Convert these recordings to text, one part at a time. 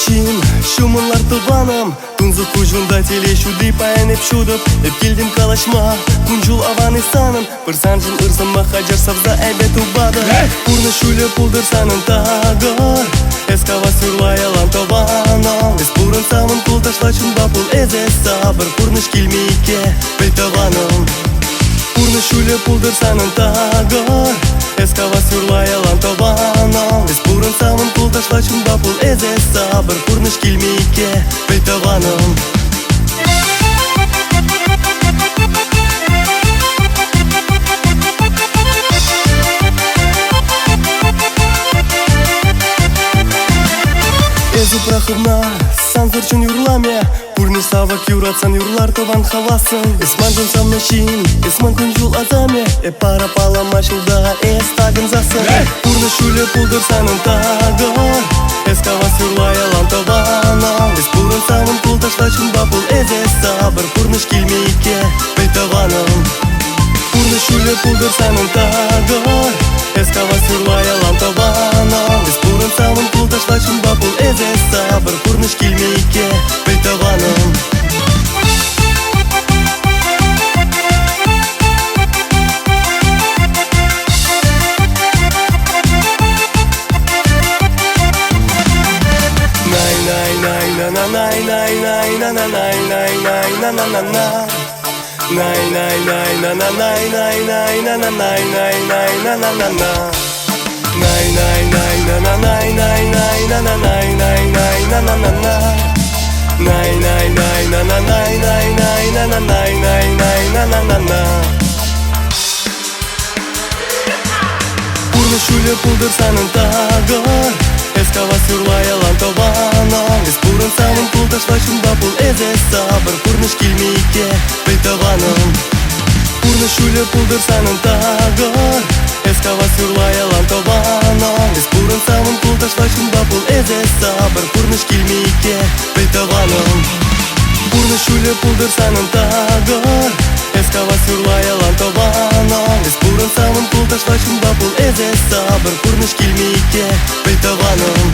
Shim, shumunlar tubanım Tunzu kujunda tele şudi payan hep şudup Hep geldim kalaşma Kunjul Afganistanım Bir sancın ırsınma hajar savza elbet ubada Purna şule puldur sanın tagor Eskava sürlay alan tovanam Es purun samın pul taşlaşın bapul eze sabır Purnuş kilmike beytavanım Purna şule puldur sanın tagor Eskava sürlay alan tovanam Es purun samın pul taşlaşın bapul eze sabır Purnuş kilmike beytavanım Ezi prahımna sansırçın yurlame Purni savak yuratsan yurlar tovan havasın Esmanjın samnaşin, esman kunjul azame Para pala maşılda estagın zasın Purni şule puldur sanın tagor Eskavas yurlay alan tovanam Es purun samın pul taşlaşın bapul eze sabır Purnuş kilmike beytavanım Purni şule puldur sanın tagor Eskavas yurlay alan tovanam Es purun samın pul taşlaşın bapul eze sabır Purnuş kilmike beytavanım Nay nay nay na na nay nay nay na na na na Nay nay nay na na nay nay nay na na nay nay nay na na na na Nay nay nay na na nay nay nay na na nay nay nay na na na na Nay nay nay na na nay nay nay na na nay nay nay na na na na Purna şule puldur sanın tagor Eskavas yurlay alan tovanam Es purun samın pul taşlaşın bapul eze sabır Purnuş kilmike beytavanım Purna şule puldur sanın tagor Eskavas yurlay alan tovanam Es purun samın pul taşlaşın bapul eze sabır Purnuş kilmike beytavanım Purna şule puldur sanın tagor Eskavas yurlay alan tovanam Es purun samın pul taşlaşın bapul eze sabır Purnuş kilmike beytavanım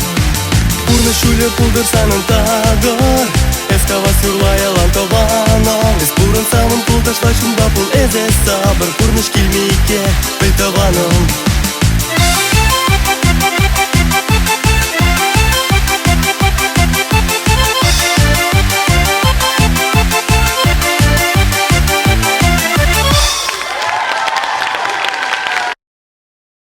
Purna şule puldur sanın tagor Eskavas yurlay alan tovanam Es purun samın pul taşlaşın bapul eze sabır Purnuş kilmike beytavanım